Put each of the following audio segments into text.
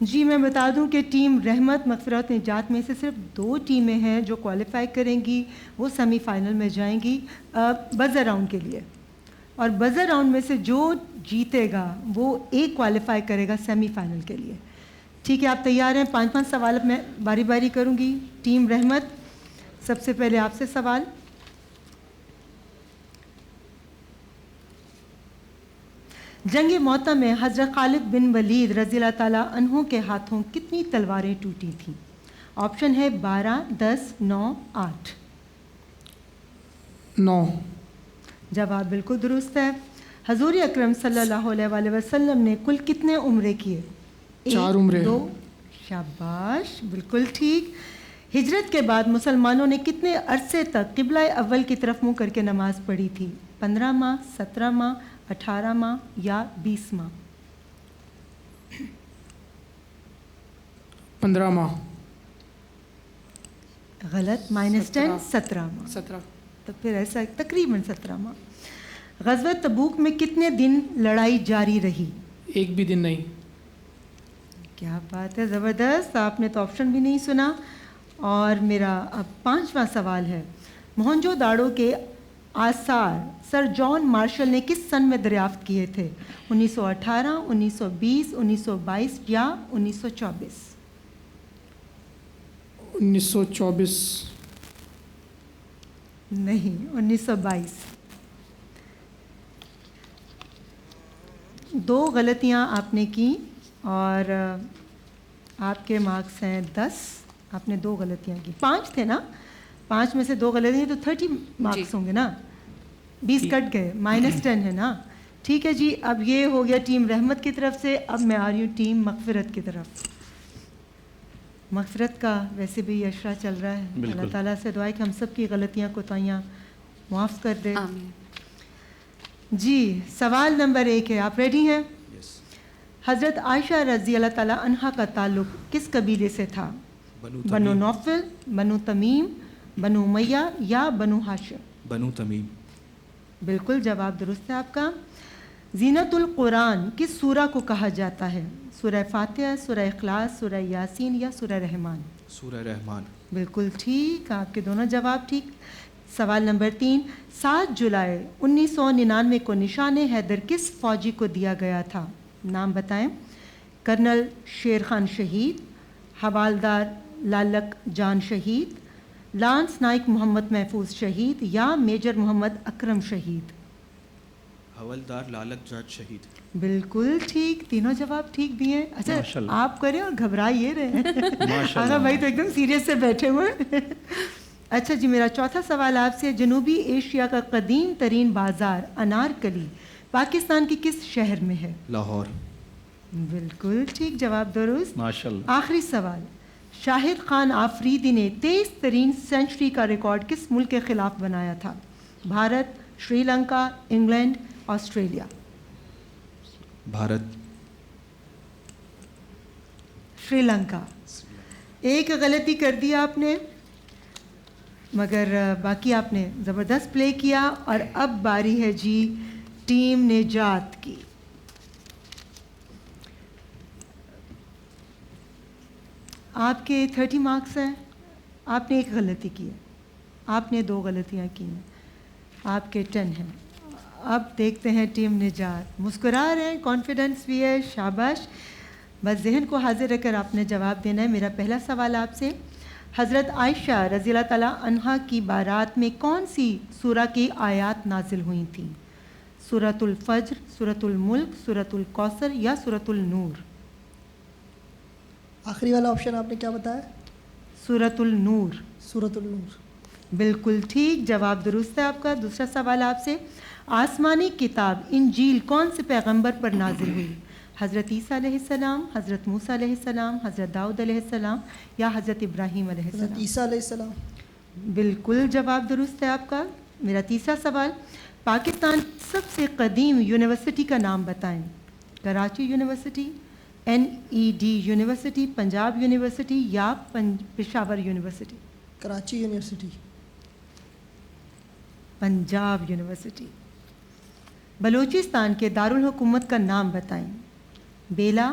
جی میں بتا دوں کہ ٹیم رحمت مغفرت نجات میں سے صرف 2 ٹیمیں ہیں جو کوالیفائی کریں گی، وہ سیمی فائنل میں جائیں گی بزر راؤنڈ کے لیے، اور بزر راؤنڈ میں سے جو جیتے گا وہ ایک کوالیفائی کرے گا سیمی فائنل کے لیے. ٹھیک ہے، آپ تیار ہیں؟ 5 سوال میں باری باری کروں گی. ٹیم رحمت، سب سے پہلے آپ سے سوال. جنگ موطا میں حضرت خالد بن ولید رضی اللہ تعالیٰ عنہ کے ہاتھوں کتنی تلواریں ٹوٹی تھیں؟ آپشن ہے 12، 10، 9، 8. 9. جواب بالکل درست ہے. حضور اکرم صلی اللہ علیہ وآلہ وسلم نے کل کتنے عمرے کیے؟ 4 عمرے. 2. شاباش، بالکل ٹھیک. ہجرت کے بعد مسلمانوں نے کتنے عرصے تک قبلہ اول کی طرف منہ کر کے نماز پڑھی تھی؟ 15 ماہ، 17 ماہ، 18 ماہ یا 20 ماہ؟ 15 ماہ. غلط. -10، 17 ماہ. 17. تو پھر ایسا تقریباً 17 ماہ. غزوہ تبوک میں کتنے دن لڑائی جاری رہی؟ ایک بھی دن نہیں. کیا بات ہے، زبردست. آپ نے تو آپشن بھی نہیں سنا. اور میرا اب 5واں سوال ہے. موہنجو داڑو کے آثار سر جان مارشل نے کس سن میں دریافت کیے تھے؟ 1918، 1920، 1922 یا 1924؟ 1924. نہیں، 1922. 2 غلطیاں آپ نے کی اور آپ کے مارکس ہیں 10. آپ نے 2 غلطیاں کی. 5 تھے نا؟ 5 میں سے 2 غلطیاں تو 30 مارکس ہوں گے نا. 20 کٹ گئے. -10 ہے نا. ٹھیک ہے جی، اب یہ ہو گیا ٹیم رحمت کی طرف سے. اب میں آ رہی ہوں ٹیم مغفرت کی طرف. مغفرت کا ویسے بھی اشرا چل رہا ہے. اللہ تعالیٰ سے دعا ہے کہ ہم سب کی غلطیاں کوتاہیاں معاف کر دے. آمین. جی، سوال نمبر 1 ہے. آپ ریڈی ہیں؟ حضرت عائشہ رضی اللہ تعالیٰ عنہا کا تعلق کس قبیلے سے تھا؟ بنو نوفل، بنو تمیم، بنو امیہ یا بنو ہاشم؟ بنو تمیم. بالکل جواب درست ہے آپ کا. زینت القرآن کس سورہ کو کہا جاتا ہے؟ سورہ فاتحہ، سورہ اخلاص، سورہ یاسین یا سورہ رحمان؟ سورہ رحمان. بالکل ٹھیک، آپ کے دونوں جواب ٹھیک. سوال نمبر 3. 7 جولائی 1999 کو نشان حیدر کس فوجی کو دیا گیا تھا؟ نام بتائیں. کرنل شیر خان شہید، حوالدار لالک جان شہید، لانس نائک محمد محفوظ شہید یا میجر محمد اکرم شہید؟ حوالدار لالک جان شہید. بالکل ٹھیک، تینوں جواب ٹھیک دیے. اچھا آپ کریں اور گھبرا یہ رہے ہیں. آغا بھائی تو ایک دم سیریس سے بیٹھے ہوئے ہیں. اچھا جی، میرا چوتھا سوال آپ سے. جنوبی ایشیا کا قدیم ترین بازار انارکلی پاکستان کی کس شہر میں ہے؟ لاہور. بالکل ٹھیک، جواب درست. ماشاءاللہ. آخری سوال. شاہد خان آفریدی نے تیز ترین سینچری کا ریکارڈ کس ملک کے خلاف بنایا تھا؟ Bharat, Sri Lanka, England, Australia? بھارت. شری لنکا. ایک غلطی کر دی آپ نے، مگر باقی آپ نے زبردست پلے کیا. اور اب باری ہے جی ٹیم نجات کی. آپ کے 30 مارکس ہیں. آپ نے ایک غلطی کی ہے، آپ نے 2 غلطیاں کی ہیں. آپ کے 10 ہیں. اب دیکھتے ہیں ٹیم نجات. مسکرا رہے ہیں، کانفیڈنس بھی ہے. شاباش. بس ذہن کو حاضر رکھ کر آپ نے جواب دینا ہے. میرا پہلا سوال آپ سے. حضرت عائشہ رضی اللہ تعالیٰ عنہا کی بارات میں کون سی سورہ کی آیات نازل ہوئی تھیں؟ سورۃ الفجر، سورۃ الملک، سورۃ الکوثر یا سورۃ النور؟ آخری والا آپشن آپ نے کیا بتایا؟ سورۃ النور. سورۃ النور. بالکل ٹھیک، جواب درست ہے آپ کا. دوسرا سوال آپ سے. آسمانی کتاب انجیل کون سے پیغمبر پر نازل ہوئی؟ حضرت عیسیٰ علیہ السلام، حضرت موسیٰ علیہ السلام، حضرت داؤد علیہ السلام یا حضرت ابراہیم علیہ السلام؟ حضرت عیسیٰ علیہ السلام. بالکل جواب درست ہے آپ کا. میرا تیسرا سوال. پاکستان سب سے قدیم یونیورسٹی کا نام بتائیں. Karachi university, NED university, Punjab university یا Peshawar university? Karachi university. Punjab university. Balochistan کے دارالحکومت کا نام بتائیں. بیلا،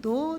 2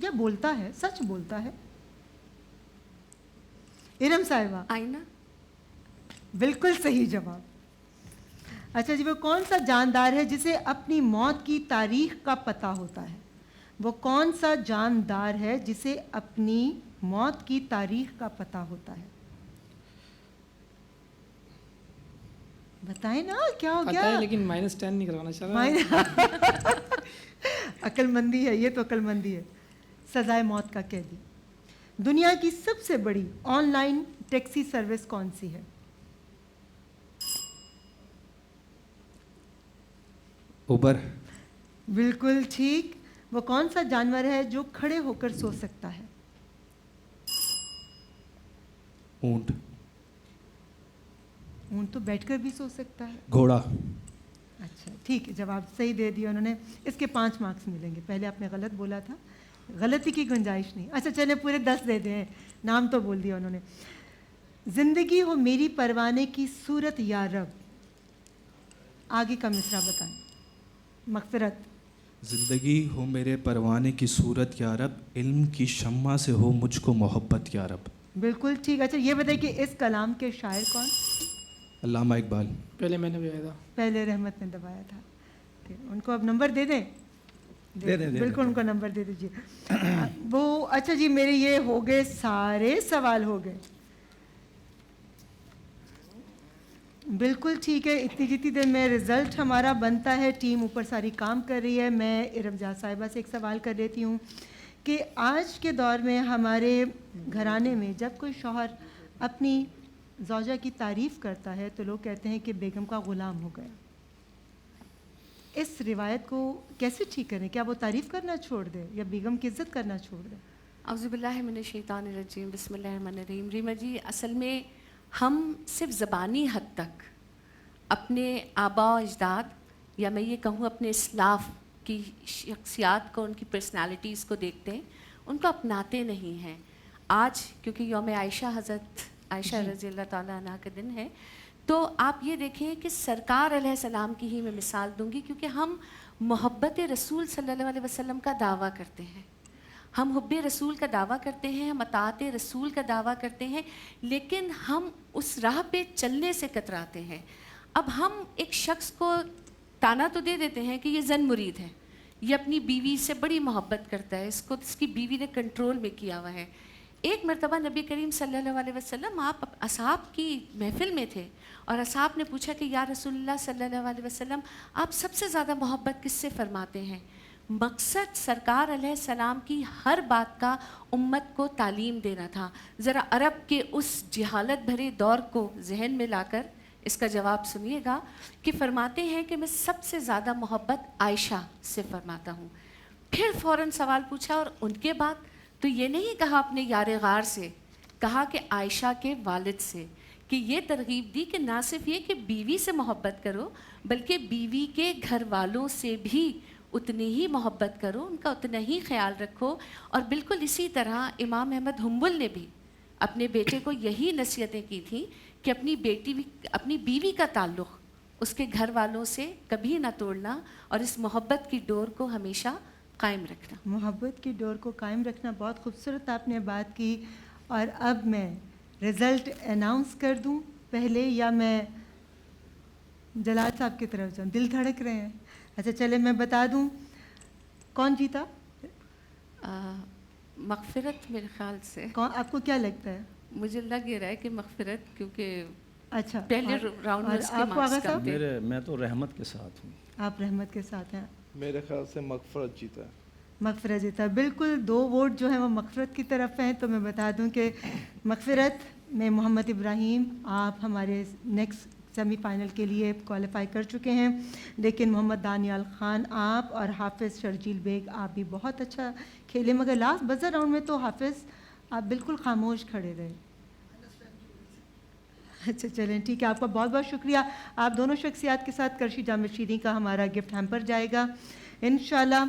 یا بولتا ہے، سچ بولتا ہے؟ ارم صاحبہ آئینہ. بالکل صحیح جواب. اچھا جی، وہ کون سا جاندار ہے جسے اپنی موت کی تاریخ کا پتہ ہوتا ہے؟ وہ کون سا جاندار ہے جسے اپنی موت کی تاریخ کا پتہ ہوتا ہے؟ بتائیں نا کیا ہو پتہ ہے گیا. لیکن -10 نہیں کروانا چاہ رہا. عقل مندی ہے یہ، تو عقل مندی ہے. سزائے موت کا قیدی. دنیا کی سب سے بڑی آن لائن ٹیکسی سروس کون سی ہے؟ اوبر. بالکل ٹھیک. وہ کون سا جانور ہے جو کھڑے ہو کر سو سکتا ہے؟ اونٹ. اونٹ تو بیٹھ کر بھی سو سکتا ہے. گھوڑا. اچھا ٹھیک ہے، جواب صحیح دے دیا انہوں نے. اس کے 5 مارکس ملیں گے. پہلے آپ نے غلط بولا تھا، غلطی کی گنجائش نہیں. اچھا چلیں پورے 10 دے دیں. نام تو بول دیا انہوں نے. زندگی ہو میری پروانے کی صورت یا رب. آگے کا مصرع بتائیں. مغفرت. زندگی ہو میرے پروانے کی صورت یا رب، علم کی شمع سے ہو مجھ کو محبت یا رب. بالکل ٹھیک. اچھا یہ بتائیں کہ اس کلام کے شاعر کون؟ علامہ اقبال. پہلے میں نے بھی آیا تھا. پہلے رحمت نے دبایا تھا. ان کو اب نمبر دے دیں. دے دیں. بالکل ان کو نمبر دے دیجیے. وہ اچھا جی میرے یہ ہو گئے سارے سوال ہو گئے. بالکل ٹھیک ہے. اتنی جتنی دیر میں رزلٹ ہمارا بنتا ہے، ٹیم اوپر ساری کام کر رہی ہے. میں ارم جہاں صاحبہ سے ایک سوال کر لیتی ہوں کہ آج کے دور میں ہمارے گھرانے میں جب کوئی شوہر اپنی زوجہ کی تعریف کرتا ہے تو لوگ کہتے ہیں کہ بیگم کا غلام ہو گیا. اس روایت کو کیسے ٹھیک کریں؟ کیا وہ تعریف کرنا چھوڑ دے یا بیگم کی عزت کرنا چھوڑ دے؟ اعوذ باللہ من الشیطان الرجیم. بسم اللہ الرحمن الرحیم. ریما جی، اصل میں ہم صرف زبانی حد تک اپنے آباء و اجداد یا میں یہ کہوں اپنے اسلاف کی شخصیات کو، ان کی پرسنالٹیز کو دیکھتے ہیں، ان کو اپناتے نہیں ہیں. آج کیونکہ یوم عائشہ، حضرت عائشہ رضی اللہ تعالیٰ عنہ کا دن ہے، تو آپ یہ دیکھیں کہ سرکار علیہ السلام کی ہی میں مثال دوں گی، کیونکہ ہم محبت رسول صلی اللہ علیہ وسلم کا دعویٰ کرتے ہیں، ہم حب رسول کا دعویٰ کرتے ہیں، ہم اطاعت رسول کا دعویٰ کرتے ہیں، لیکن ہم اس راہ پہ چلنے سے کتراتے ہیں. اب ہم ایک شخص کو تانا تو دے دیتے ہیں کہ یہ زن مرید ہے، یہ اپنی بیوی سے بڑی محبت کرتا ہے، اس کی بیوی نے کنٹرول میں کیا ہوا ہے. ایک مرتبہ نبی کریم صلی اللہ علیہ وسلم آپ اصحاب کی محفل میں تھے اور اصحاب نے پوچھا کہ یا رسول اللہ صلی اللہ علیہ وسلم، آپ سب سے زیادہ محبت کس سے فرماتے ہیں؟ مقصد سرکار علیہ السلام کی ہر بات کا امت کو تعلیم دینا تھا. ذرا عرب کے اس جہالت بھرے دور کو ذہن میں لا کر اس کا جواب سنیے گا کہ فرماتے ہیں کہ میں سب سے زیادہ محبت عائشہ سے فرماتا ہوں. پھر فوراً سوال پوچھا اور ان کے بعد؟ تو یہ نہیں کہا اپنے یار غار سے، کہا کہ عائشہ کے والد سے، کہ یہ ترغیب دی کہ نہ صرف یہ کہ بیوی سے محبت کرو بلکہ بیوی کے گھر والوں سے بھی اتنی ہی محبت کرو، ان کا اتنا ہی خیال رکھو. اور بالکل اسی طرح امام احمد حنبل نے بھی اپنے بیٹے کو یہی نصیحتیں کی تھیں کہ اپنی بیوی کا تعلق اس کے گھر والوں سے کبھی نہ توڑنا اور اس محبت کی ڈور کو ہمیشہ قائم رکھنا. محبت کی ڈور کو قائم رکھنا. بہت خوبصورت آپ نے بات کی. اور اب میں رزلٹ اناؤنس کر دوں پہلے، یا میں جلال صاحب کی طرف جاؤں؟ دل دھڑک رہے ہیں. اچھا چلے میں بتا دوں کون جیتا. مغفرت میرے خیال سے. کون آپ کو کیا لگتا ہے؟ مجھے لگ یہ رہا ہے کہ مغفرت، کیونکہ اچھا پہلے راؤنڈ میں اس کے آپ کو آغا مارکس صاحب؟ کم تھے. میں تو رحمت کے ساتھ ہوں. آپ رحمت کے ساتھ ہیں. میرے خیال سے مغفرت جیتا ہے. مغفرت جیتا. بالکل 2 ووٹ جو ہیں وہ مغفرت کی طرف ہیں. تو میں بتا دوں کہ مغفرت میں محمد ابراہیم آپ ہمارے نیکسٹ سیمی فائنل کے لیے کوالیفائی کر چکے ہیں، لیکن محمد دانیال خان آپ اور حافظ شرجیل بیگ آپ بھی بہت اچھا کھیلے، مگر لاسٹ بزر راؤنڈ میں تو حافظ آپ بالکل خاموش کھڑے رہے. اچھا چلیں ٹھیک ہے. آپ کا بہت بہت شکریہ. آپ دونوں شخصیات کے ساتھ کرشی جامع شیریں کا ہمارا گفٹ ہیمپر جائے گا انشاءاللہ.